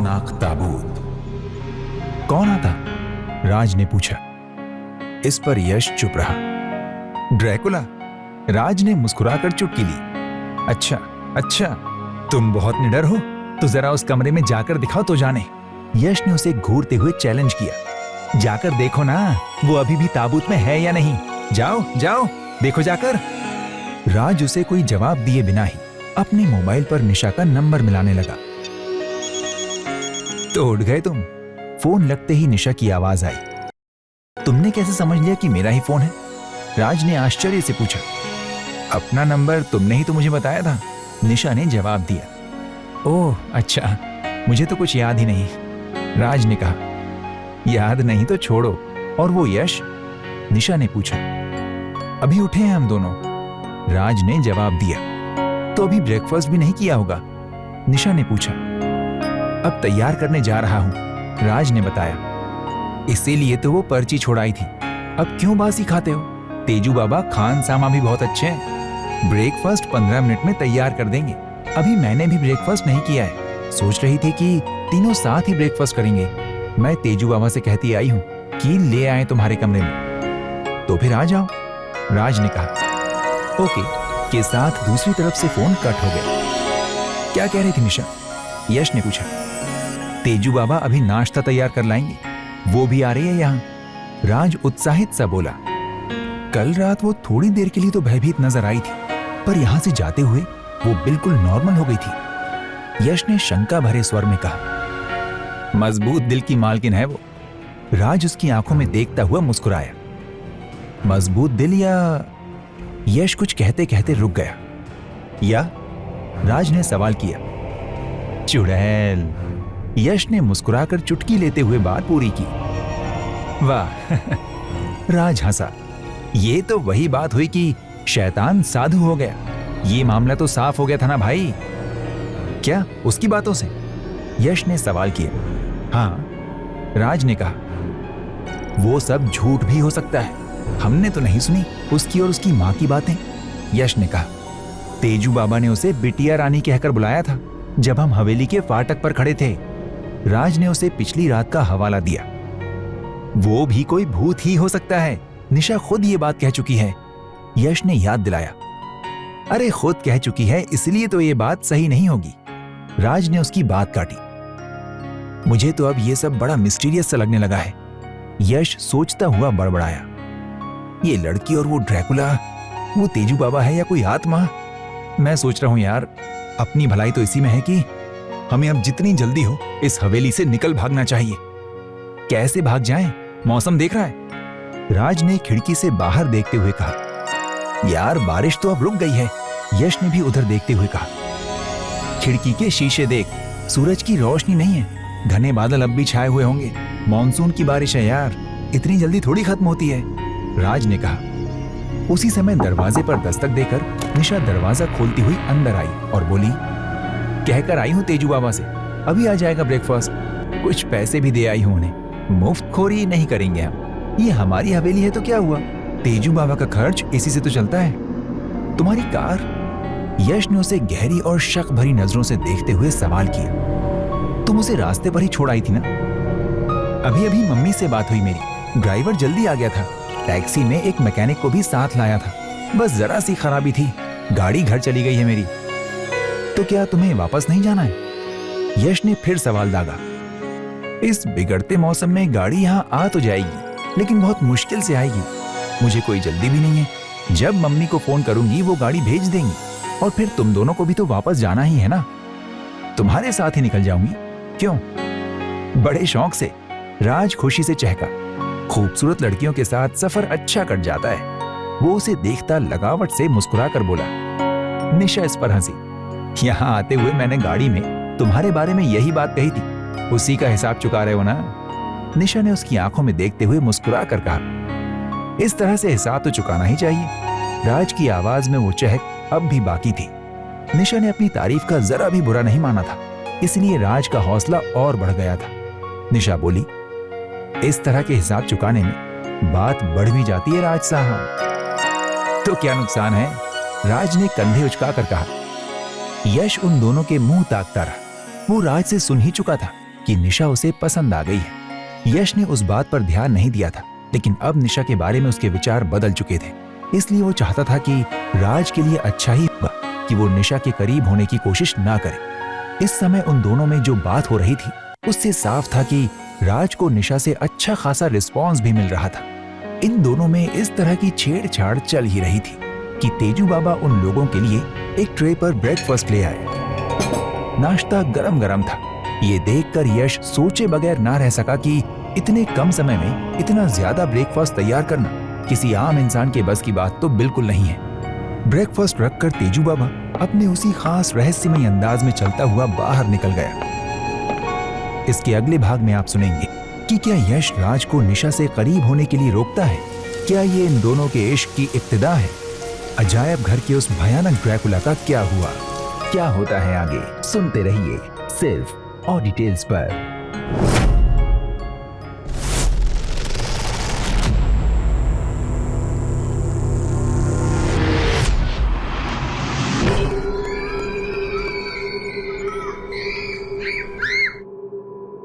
खौफनाक ताबूत। कौन आता? राज ने पूछा। इस पर यश चुप रहा। ड्रैकुला, राज ने मुस्कुराकर चुटकी ली। अच्छा अच्छा, तुम बहुत निडर हो, तो जरा उस कमरे में जाकर दिखाओ तो जाने। यश ने उसे घूरते हुए चैलेंज किया। जाकर देखो ना, वो अभी भी ताबूत में है या नहीं। जाओ जाओ, देखो जाकर। राज उसे कोई जवाब दिए बिना ही अपने मोबाइल पर निशा का नंबर मिलाने लगा। तो उठ गए तुम? फोन लगते ही निशा की आवाज आई। तुमने कैसे समझ लिया कि मेरा ही फोन है? राज ने आश्चर्य से पूछा। अपना नंबर तुमने ही तो मुझे बताया था, निशा ने जवाब दिया। ओह अच्छा, मुझे तो कुछ याद ही नहीं, राज ने कहा। याद नहीं तो छोड़ो। और वो यश? निशा ने पूछा। अभी उठे हैं हम दोनों, राज ने जवाब दिया। तो अभी ब्रेकफास्ट भी नहीं किया होगा? निशा ने पूछा। अब तैयार करने जा रहा हूं, राज ने बताया। इसीलिए तो वो पर्ची छोड़ाई थी। अब क्यों बासी खाते हो? तेजू बाबा खान सामा भी बहुत अच्छे हैं, ब्रेकफास्ट 15 मिनट में तैयार कर देंगे। अभी मैंने भी ब्रेकफास्ट नहीं किया है, सोच रही थी कि तीनों साथ ही ब्रेकफास्ट करेंगे। मैं तेजू बाबा से कहती आई हूँ कि ले आए तुम्हारे कमरे में। तो फिर आ जाओ, राज ने कहा। ओके के साथ दूसरी तरफ से फोन कट हो गया। क्या कह रही थी निशा? यश ने पूछा। तेजू बाबा अभी नाश्ता तैयार कर लाएंगे, वो भी आ रही है यहाँ, राज उत्साहित सा बोला। कल रात वो थोड़ी देर के लिए तो भयभीत नजर आई थी, पर यहां से जाते हुए वो बिल्कुल नॉर्मल हो गई थी। यश ने शंका भरे स्वर में कहा। मजबूत दिल की मालकिन है वो। राज उसकी आंखों में देखता हुआ मुस्कुराया। मजबूत दिल या? यश कुछ कहते कहते रुक गया। या? राज ने सवाल किया। चुड़ैल, यश ने मुस्कुराकर चुटकी लेते हुए बात पूरी की। वाह राज हंसा। ये तो वही बात हुई कि शैतान साधु हो गया। ये मामला तो साफ हो गया था ना भाई? क्या उसकी बातों से? यश ने सवाल किया। हाँ, राज ने कहा। वो सब झूठ भी हो सकता है, हमने तो नहीं सुनी उसकी और उसकी मां की बातें, यश ने कहा। तेजू बाबा ने उसे बिटिया रानी कहकर बुलाया था जब हम हवेली के फाटक पर खड़े थे। राज ने उसे पिछली रात का हवाला दिया। वो भी कोई भूत ही हो सकता है, निशा खुद ये बात कह चुकी है, यश ने याद दिलाया। अरे खुद कह चुकी है इसलिए तो ये बात सही नहीं होगी, राज ने उसकी बात काटी। मुझे तो अब ये सब बड़ा मिस्टीरियस सा लगने लगा है, यश सोचता हुआ बड़बड़ाया। ये लड़की और वो ड्रैकुला, वो तेजू बाबा है या कोई आत्मा? मैं सोच रहा हूं यार, अपनी भलाई तो इसी में है कि हमें अब जितनी जल्दी हो इस हवेली से निकल भागना चाहिए। कैसे भाग जाएं? मौसम देख रहा है, राज ने खिड़की से बाहर देखते हुए कहा। यार बारिश तो अब रुक गई है, यश ने भी उधर देखते हुए कहा। खिड़की के शीशे देख, सूरज की रोशनी नहीं है, घने बादल अब भी छाए हुए होंगे। मॉनसून की बारिश है यार, इतनी जल्दी थोड़ी खत्म होती है, राज ने कहा। उसी समय दरवाजे पर दस्तक देकर निशा दरवाजा खोलती हुई अंदर आई और बोली, कहकर आई हूं तेजू बाबा से, अभी आ जाएगा ब्रेकफास्ट। कुछ पैसे भी दे आई हूं उन्हें, मुफ्तखोरी नहीं करेंगे हम, ये हमारी हवेली है तो क्या हुआ, तेजू बाबा का खर्च इसी से तो चलता है। तुम्हारी कार? यश ने उसे गहरी और शक भरी नजरों से देखते हुए सवाल किया। तुम उसे रास्ते पर ही छोड़ आई थी ना? अभी अभी मम्मी से बात हुई मेरी, ड्राइवर जल्दी आ गया था, टैक्सी में एक मैकेनिक को भी साथ लाया था, बस जरा सी खराबी थी, गाड़ी घर चली गई है मेरी। तो क्या तुम्हें वापस नहीं जाना है? यश ने फिर सवाल दागा। इस बिगड़ते मौसम में गाड़ी यहाँ आ तो जाएगी, लेकिन बहुत मुश्किल से आएगी, मुझे कोई जल्दी भी नहीं है। जब मम्मी को फोन करूंगी वो गाड़ी भेज देंगी, और फिर तुम दोनों को भी तो वापस जाना ही है ना। तुम्हारे साथ ही निकल जाऊंगी। क्यों? बड़े शौक से, राज खुशी से चहका। खूबसूरत लड़कियों के साथ सफर अच्छा कट जाता है। वो उसे देखता लगावट से मुस्कुरा कर बोला। निशा इस पर हंसी। यहाँ आते हुए मैंने गाड़ी में तुम्हारे बारे में यही बात कही थी, उसी का हिसाब चुका रहे हो ना? निशा ने उसकी आंखों में देखते हुए मुस्कुरा कर कहा। इस तरह से हिसाब तो चुकाना ही चाहिए। राज की आवाज में वो चहक अब भी बाकी थी। निशा ने अपनी तारीफ का जरा भी बुरा नहीं माना था, इसलिए राज का हौसला और बढ़ गया था। निशा बोली, इस तरह के हिसाब चुकाने में बात बढ़ भी जाती है राज साहब। तो क्या नुकसान है? राज ने कंधे उचका कर कहा। यश उन दोनों के मुंह ताकता रहा। वो राज से सुन ही चुका था कि निशा उसे पसंद आ गई है। यश ने उस बात पर ध्यान नहीं दिया था, लेकिन अब निशा के बारे में उसके विचार बदल चुके थे। इसलिए वो चाहता था कि राज के लिए अच्छा ही होगा कि वो निशा के करीब होने की कोशिश ना करे। इस समय उन दोनों में जो बात हो रही थी उससे साफ था कि राज को निशा से अच्छा खासा रिस्पॉन्स भी मिल रहा था। इन दोनों में इस तरह की छेड़छाड़ चल ही रही थी कि तेजू बाबा उन लोगों के लिए एक ट्रे पर ब्रेकफास्ट ले आए। नाश्ता गरम गरम था। ये देखकर यश सोचे बगैर ना रह सका कि इतने कम समय में इतना ज्यादा ब्रेकफास्ट तैयार करना किसी आम इंसान के बस की बात तो बिल्कुल नहीं है। ब्रेकफास्ट रखकर तेजू बाबा अपने उसी खास रहस्यमय अंदाज में चलता हुआ बाहर निकल गया। इसके अगले भाग में आप सुनेंगे कि क्या यश राज को निशा से करीब होने के लिए रोकता है? क्या ये इन दोनों के इश्क की इब्तिदा है? अजायब घर के उस भयानक ड्रैकुला का क्या हुआ? क्या होता है आगे? सुनते रहिए सिर्फ ऑडिटेल्स पर।